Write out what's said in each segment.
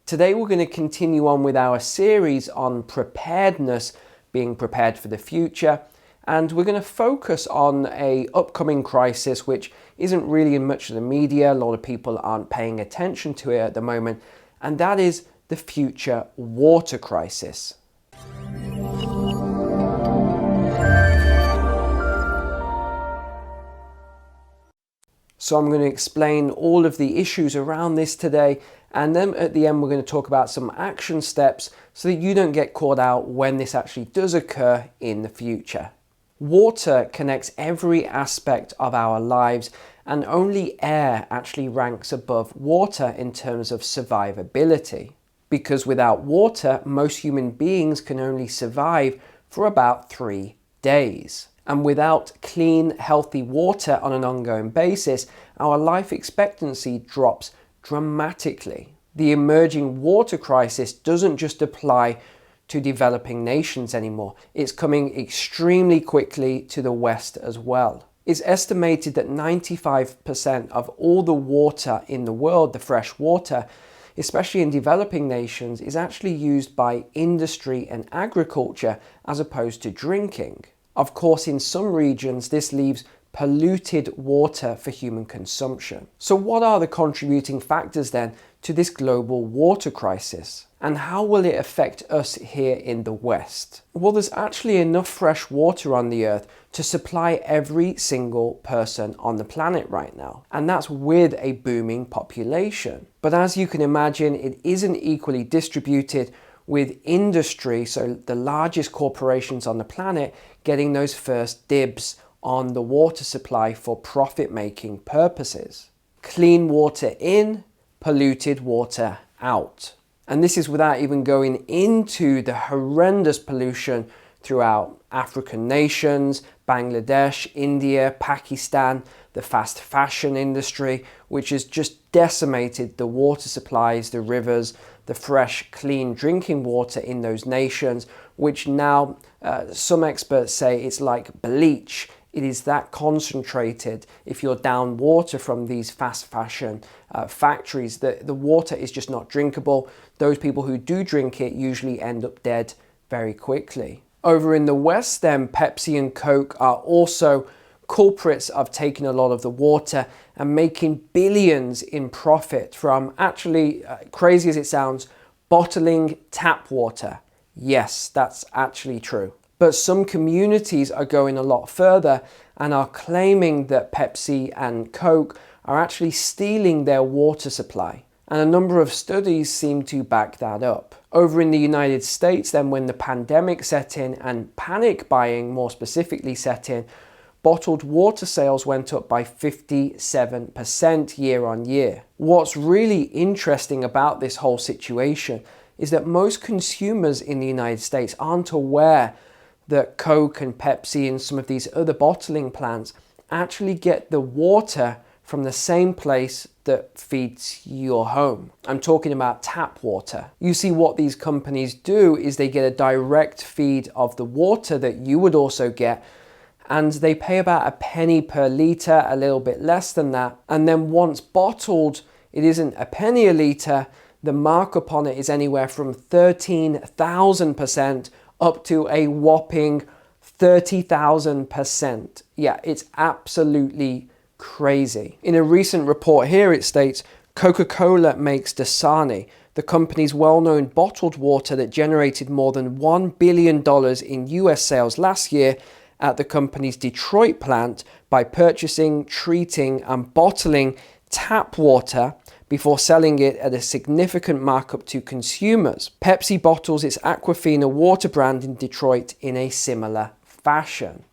Today we're going to continue on with our series on preparedness, being prepared for the future, and we're going to focus on an upcoming crisis which isn't really in much of the media. A lot of people aren't paying attention to it at the moment, and that is the future water crisis. So I'm going to explain all of the issues around this today, and then at the end we're going to talk about some action steps so that you don't get caught out when this actually does occur in the future. Water connects every aspect of our lives, and only air actually ranks above water in terms of survivability. Because without water, most human beings can only survive for about 3 days. And without clean, healthy water on an ongoing basis, our life expectancy drops dramatically. The emerging water crisis doesn't just apply to developing nations anymore. It's coming extremely quickly to the West as well. It's estimated that 95% of all the water in the world, the fresh water, especially in developing nations, is actually used by industry and agriculture as opposed to drinking. Of course, in some regions, this leaves polluted water for human consumption. So what are the contributing factors then to this global water crisis? And how will it affect us here in the West? Well, there's actually enough fresh water on the earth to supply every single person on the planet right now. And that's with a booming population. But as you can imagine, it isn't equally distributed, with industry, so the largest corporations on the planet, getting those first dibs on the water supply for profit-making purposes. Clean water in, polluted water out. And this is without even going into the horrendous pollution throughout African nations, Bangladesh, India, Pakistan, the fast fashion industry, which has just decimated the water supplies, the rivers, the fresh, clean drinking water in those nations, which now some experts say it's like bleach. It is that concentrated. If you're down water from these fast fashion factories, the water is just not drinkable. Those people who do drink it usually end up dead very quickly. Over in the West then, Pepsi and Coke are also culprits of taking a lot of the water and making billions in profit from, actually, crazy as it sounds, bottling tap water. Yes, that's actually true. But some communities are going a lot further and are claiming that Pepsi and Coke are actually stealing their water supply. And a number of studies seem to back that up. Over in the United States then, when the pandemic set in and panic buying more specifically set in, bottled water sales went up by 57% year on year. What's really interesting about this whole situation is that most consumers in the United States aren't aware that Coke and Pepsi and some of these other bottling plants actually get the water from the same place that feeds your home. I'm talking about tap water. You see, what these companies do is they get a direct feed of the water that you would also get, and they pay about a penny per litre, a little bit less than that. And then once bottled, it isn't a penny a litre. The markup on it is anywhere from 13,000% up to a whopping 30,000%. Yeah, it's absolutely crazy. In a recent report here, it states Coca-Cola makes Dasani, the company's well-known bottled water that generated more than $1 billion in US sales last year, at the company's Detroit plant by purchasing, treating and bottling tap water before selling it at a significant markup to consumers. Pepsi bottles its Aquafina water brand in Detroit in a similar fashion.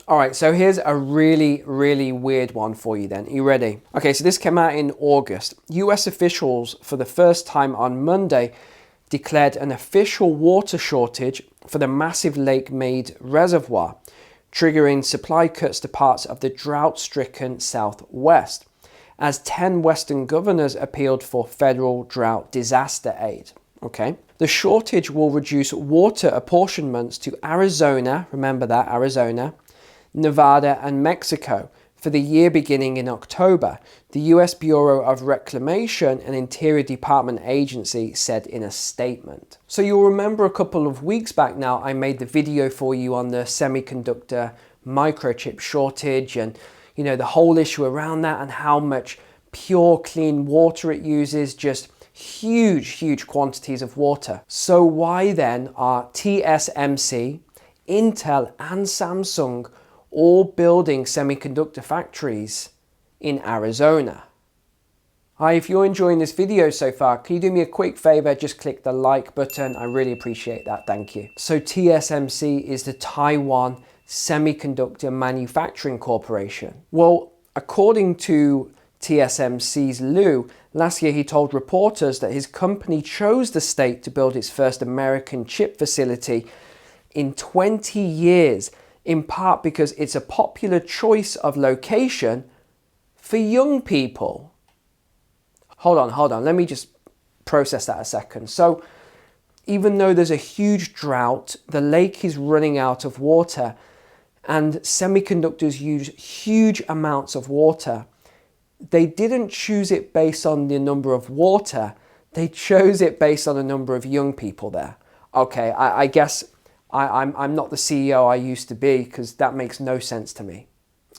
All right, so here's a really, really weird one for you then. Are you ready? Okay, so this came out in August. US officials, for the first time on Monday, declared an official water shortage for the massive Lake Mead reservoir, triggering supply cuts to parts of the drought-stricken Southwest, as 10 Western governors appealed for federal drought disaster aid. Okay. The shortage will reduce water apportionments to Arizona, remember that, Arizona, Nevada and Mexico, For the year beginning in October, the US Bureau of Reclamation and Interior Department agency said in a statement. So you'll remember a couple of weeks back now, I made the video for you on the semiconductor microchip shortage and, you know, the whole issue around that and how much pure clean water it uses, just huge quantities of water. So why then are TSMC, Intel and Samsung all building semiconductor factories in Arizona? Hi, if you're enjoying this video so far, can you do me a quick favor? Just click the like button. I really appreciate that. Thank you. So TSMC is the Taiwan Semiconductor Manufacturing Corporation. Well, according to TSMC's Liu, last year he told reporters that his company chose the state to build its first American chip facility in 20 years, in part because it's a popular choice of location for young people. Hold on, let me just process that a second. So even though there's a huge drought, the lake is running out of water, and semiconductors use huge amounts of water, they didn't choose it based on the number of water, they chose it based on the number of young people there. Okay, I guess I'm not the CEO I used to be, because that makes no sense to me.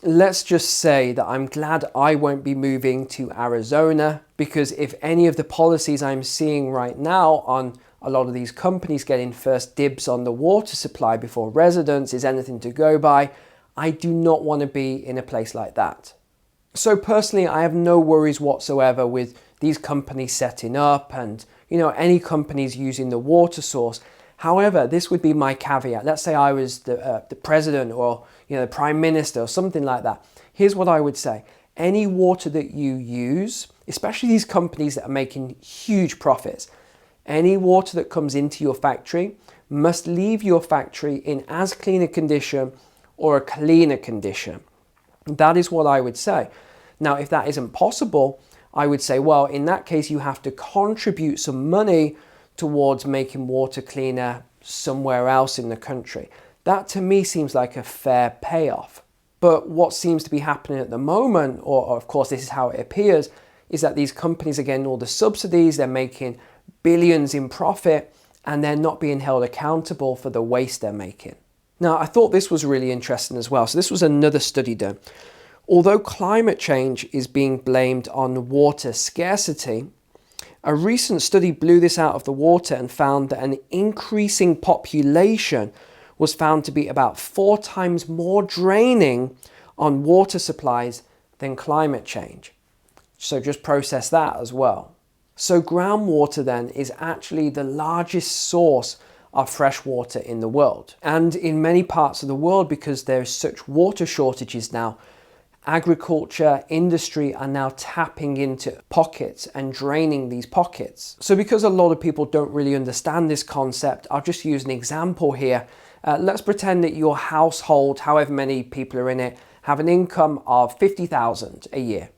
Let's just say that I'm glad I won't be moving to Arizona, because if any of the policies I'm seeing right now on a lot of these companies getting first dibs on the water supply before residents is anything to go by, I do not want to be in a place like that. So personally, I have no worries whatsoever with these companies setting up and, you know, any companies using the water source. However, this would be my caveat. Let's say I was the president or, you know, the prime minister or something like that. Here's what I would say. Any water that you use, especially these companies that are making huge profits, any water that comes into your factory must leave your factory in as clean a condition or a cleaner condition. That is what I would say. Now, if that isn't possible, I would say, well, in that case, you have to contribute some money towards making water cleaner somewhere else in the country. That to me seems like a fair payoff. But what seems to be happening at the moment, or of course this is how it appears, is that these companies are getting all the subsidies, they're making billions in profit, and they're not being held accountable for the waste they're making. Now, I thought this was really interesting as well. So this was another study done. Although climate change is being blamed on water scarcity, a recent study blew this out of the water and found that an increasing population was found to be about 4 times more draining on water supplies than climate change. So just process that as well. So groundwater then is actually the largest source of fresh water in the world. And in many parts of the world, because there's such water shortages now, agriculture, industry are now tapping into pockets and draining these pockets. So because a lot of people don't really understand this concept, I'll just use an example here. Let's pretend that your household, however many people are in it, have an income of 50,000 a year,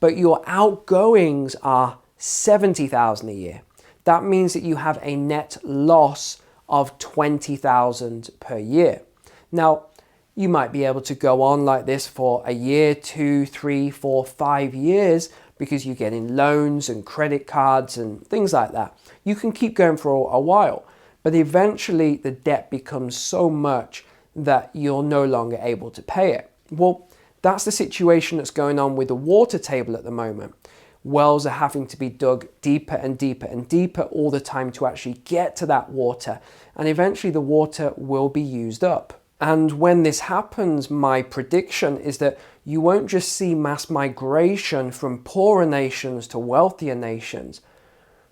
but your outgoings are 70,000 a year. That means that you have a net loss of 20,000 per year. Now, you might be able to go on like this for a year, 2, 3, 4, 5 years because you're getting loans and credit cards and things like that. You can keep going for a while, but eventually the debt becomes so much that you're no longer able to pay it. Well, that's the situation that's going on with the water table at the moment. Wells are having to be dug deeper and deeper and deeper all the time to actually get to that water, and eventually the water will be used up. And when this happens, my prediction is that you won't just see mass migration from poorer nations to wealthier nations,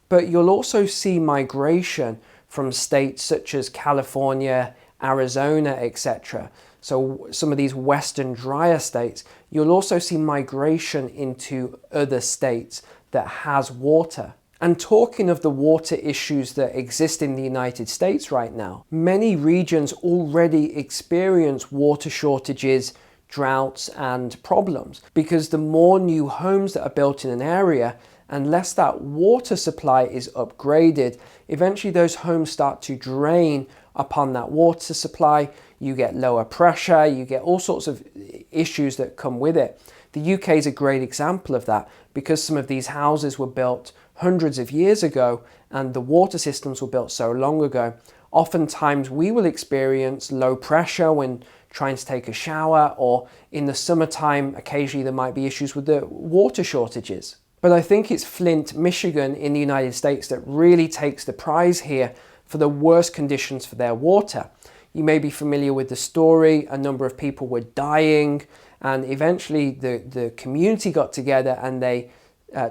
but you'll also see migration from states such as California, Arizona, etc. So some of these western drier states, you'll also see migration into other states that has water. And talking of the water issues that exist in the United States right now, many regions already experience water shortages, droughts and problems, because the more new homes that are built in an area, unless that water supply is upgraded, eventually those homes start to drain upon that water supply. you get lower pressure, you get all sorts of issues that come with it. The UK is a great example of that because some of these houses were built hundreds of years ago and the water systems were built so long ago. Oftentimes we will experience low pressure when trying to take a shower, or in the summertime occasionally there might be issues with the water shortages. But I think it's Flint, Michigan in the United States that really takes the prize here for the worst conditions for their water. You may be familiar with the story. A number of people were dying, and eventually the community got together and they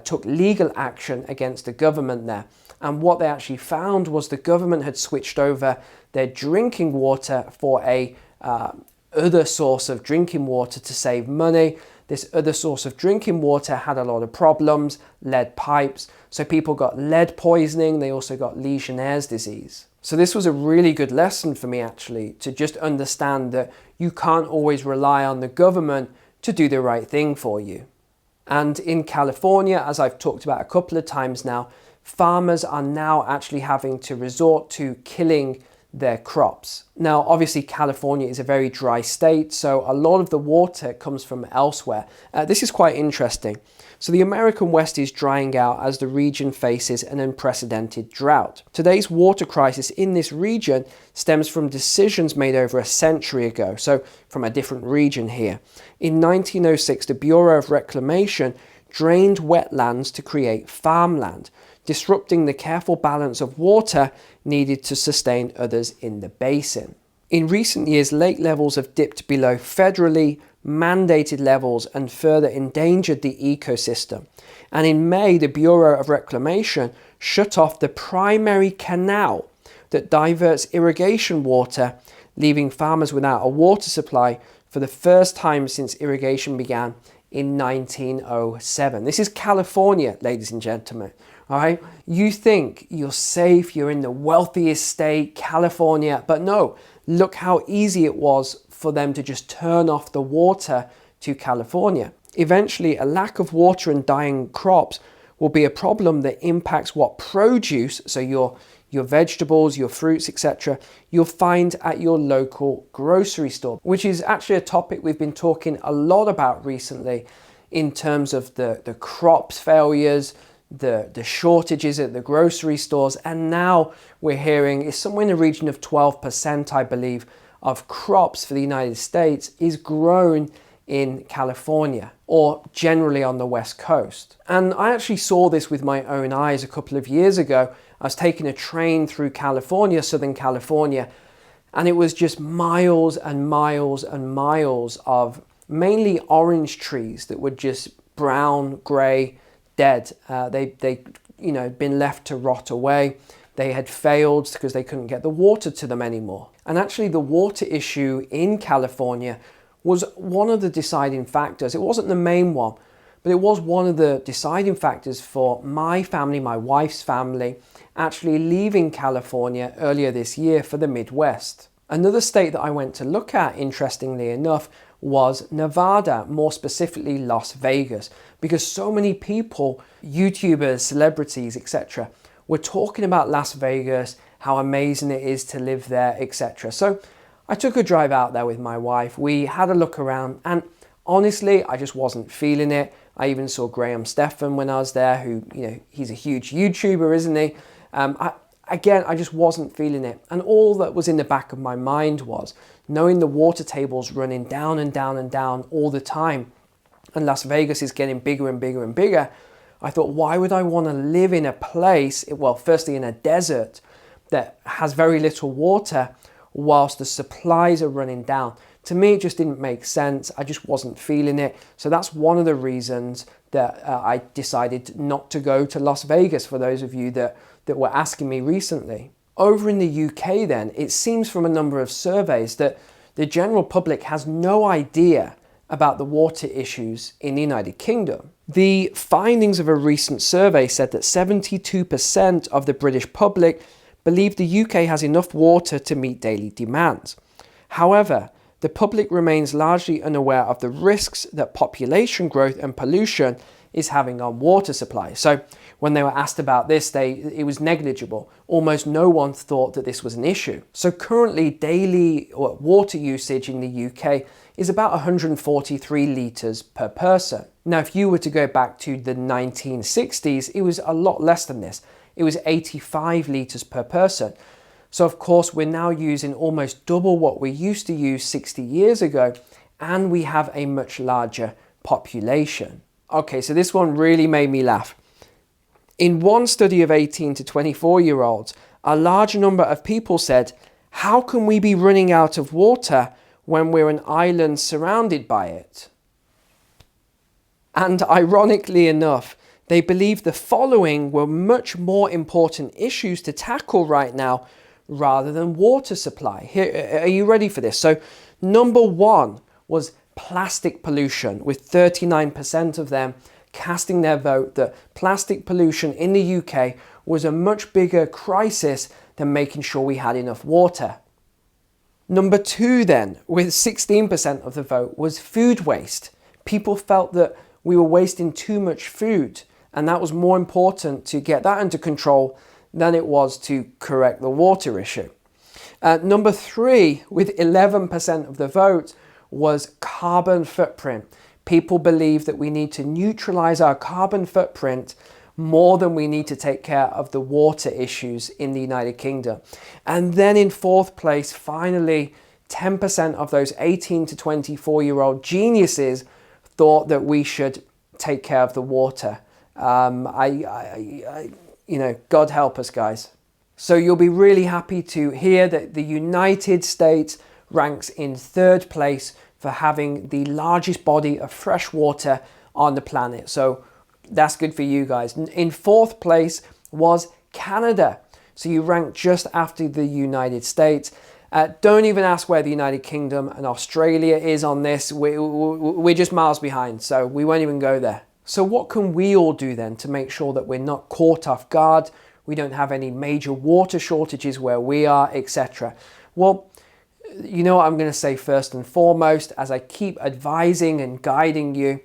took legal action against the government there. And what they actually found was the government had switched over their drinking water for a other source of drinking water to save money. This other source of drinking water had a lot of problems, lead pipes. So people got lead poisoning. They also got Legionnaire's disease. So this was a really good lesson for me actually, to just understand that you can't always rely on the government to do the right thing for you. And in California, as I've talked about a couple of times now, farmers are now actually having to resort to killing their crops. Now, obviously California is a very dry state, so a lot of the water comes from elsewhere. This is quite interesting. So the American West is drying out as the region faces an unprecedented drought. Today's water crisis in this region stems from decisions made over a century ago, so from a different region here. In 1906, the Bureau of Reclamation drained wetlands to create farmland, disrupting the careful balance of water needed to sustain others in the basin. In recent years, lake levels have dipped below federally mandated levels and further endangered the ecosystem. And in May, the Bureau of Reclamation shut off the primary canal that diverts irrigation water, leaving farmers without a water supply for the first time since irrigation began in 1907. This is California, ladies and gentlemen. All right, you think you're safe, you're in the wealthiest state, California, but no, look how easy it was for them to just turn off the water to California. Eventually, a lack of water and dying crops will be a problem that impacts what produce, so your vegetables, your fruits, etc., you'll find at your local grocery store, which is actually a topic we've been talking a lot about recently in terms of the crops failures, the shortages at the grocery stores, and now we're hearing it's somewhere in the region of 12%, I believe, of crops for the United States is grown in California or generally on the West Coast. And I actually saw this with my own eyes a couple of years ago. I was taking a train through California, Southern California, and it was just miles and miles and miles of mainly orange trees that were just brown, grey, dead. They been left to rot away. They had failed because they couldn't get the water to them anymore. And actually the water issue in California was one of the deciding factors. It wasn't the main one, but it was one of the deciding factors for my family, my wife's family, actually leaving California earlier this year for the Midwest. Another state that I went to look at, interestingly enough, was Nevada, more specifically Las Vegas, because so many people, YouTubers, celebrities, etc., were talking about Las Vegas, how amazing it is to live there, etc. So I took a drive out there with my wife. We had a look around, and honestly, I just wasn't feeling it. I even saw Graham Stephan when I was there, who, he's a huge YouTuber, isn't he? I just wasn't feeling it. And all that was in the back of my mind was knowing the water table's running down and down and down all the time, and Las Vegas is getting bigger and bigger and bigger. I thought, why would I want to live in a place, well, firstly in a desert that has very little water whilst the supplies are running down? To me, it just didn't make sense. I just wasn't feeling it. So that's one of the reasons that I decided not to go to Las Vegas, for those of you that were asking me recently. Over in the UK then, it seems from a number of surveys that the general public has no idea about the water issues in the United Kingdom. The findings of a recent survey said that 72% of the British public believe the UK has enough water to meet daily demands. However, the public remains largely unaware of the risks that population growth and pollution is having on water supply. So when they were asked about this, it was negligible. Almost no one thought that this was an issue. So currently daily water usage in the UK is about 143 litres per person. Now, if you were to go back to the 1960s, it was a lot less than this. It was 85 litres per person. So of course, we're now using almost double what we used to use 60 years ago, and we have a much larger population. Okay, so this one really made me laugh. In one study of 18 to 24-year-olds, a large number of people said, "How can we be running out of water when we're an island surrounded by it?" And ironically enough, they believe the following were much more important issues to tackle right now rather than water supply. Here, are you ready for this? So number one was plastic pollution, with 39% of them casting their vote that plastic pollution in the UK was a much bigger crisis than making sure we had enough water. Number two then, with 16% of the vote, was food waste. People felt that we were wasting too much food, and that was more important to get that under control than it was to correct the water issue. Number three, with 11% of the vote, was carbon footprint. People believe that we need to neutralize our carbon footprint more than we need to take care of the water issues in the United Kingdom. And then in fourth place, finally, 10% of those 18 to 24-year-old geniuses thought that we should take care of the water. God help us, guys. So you'll be really happy to hear that the United States ranks in third place for having the largest body of fresh water on the planet. So that's good for you guys. In fourth place was Canada. So you rank just after the United States. Don't even ask where the United Kingdom and Australia is on this. We're just miles behind, so we won't even go there. So what can we all do then to make sure that we're not caught off guard, we don't have any major water shortages where we are, etc.? Well, you know what I'm going to say first and foremost, as I keep advising and guiding you,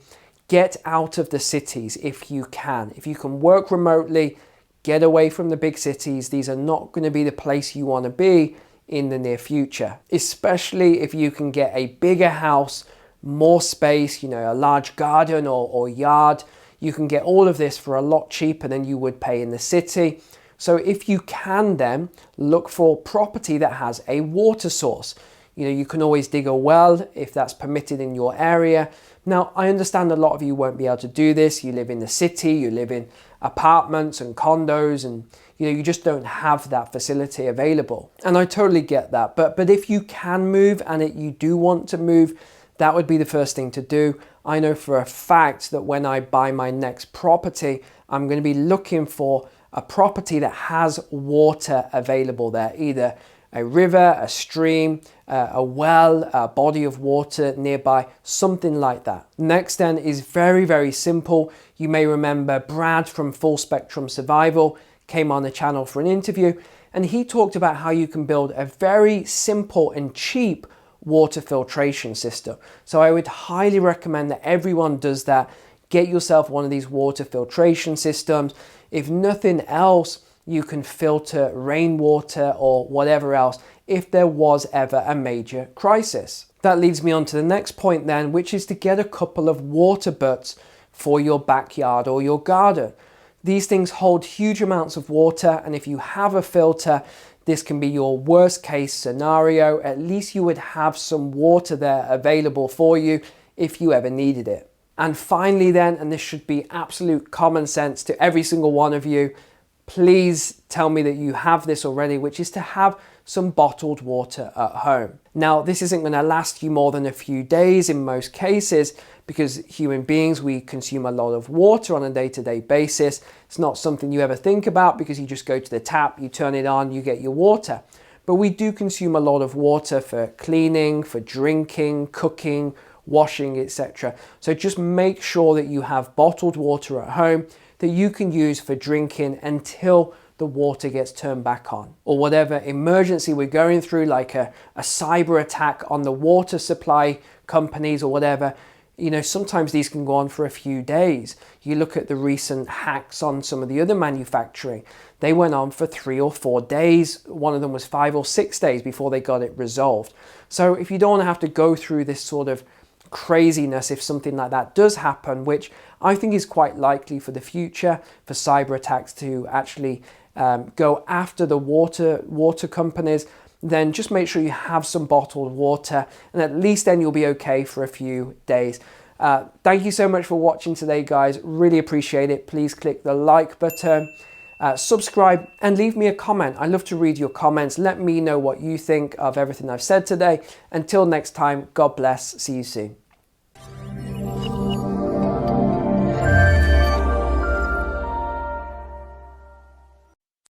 get out of the cities if you can. If you can work remotely, get away from the big cities. These are not going to be the place you want to be in the near future, especially if you can get a bigger house, more space, a large garden or yard. You can get all of this for a lot cheaper than you would pay in the city. So if you can then look for property that has a water source. You can always dig a well if that's permitted in your area. Now, I understand a lot of you won't be able to do this. You live in the city, you live in apartments and condos, and you just don't have that facility available. And I totally get that. But if you can move and you do want to move, that would be the first thing to do. I know for a fact that when I buy my next property, I'm going to be looking for a property that has water available there, either a river, a stream, a well, a body of water nearby, something like that. Next then is very, very simple. You may remember Brad from Full Spectrum Survival came on the channel for an interview, and he talked about how you can build a very simple and cheap water filtration system. So I would highly recommend that everyone does that. Get yourself one of these water filtration systems. If nothing else, you can filter rainwater or whatever else if there was ever a major crisis. That leads me on to the next point then, which is to get a couple of water butts for your backyard or your garden. These things hold huge amounts of water, and if you have a filter, this can be your worst case scenario. At least you would have some water there available for you if you ever needed it. And finally then, and this should be absolute common sense to every single one of you, please tell me that you have this already, which is to have some bottled water at home. Now, this isn't going to last you more than a few days in most cases, because human beings, we consume a lot of water on a day-to-day basis. It's not something you ever think about because you just go to the tap, you turn it on, you get your water. But we do consume a lot of water for cleaning, for drinking, cooking, washing, etc. So just make sure that you have bottled water at home that you can use for drinking until the water gets turned back on, or whatever emergency we're going through, like a cyber attack on the water supply companies or whatever. You know, sometimes these can go on for a few days. You look at the recent hacks on some of the other manufacturing. They went on for 3 or 4 days. One of them was 5 or 6 days before they got it resolved. So if you don't want to have to go through this sort of craziness if something like that does happen, which I think is quite likely for the future, for cyber attacks to actually go after the water companies, then just make sure you have some bottled water, and at least then you'll be okay for a few days. Thank you so much for watching today, guys. Really appreciate it. Please click the like button, subscribe, and leave me a comment. I love to read your comments. Let me know what you think of everything I've said today. Until next time, God bless. See you soon.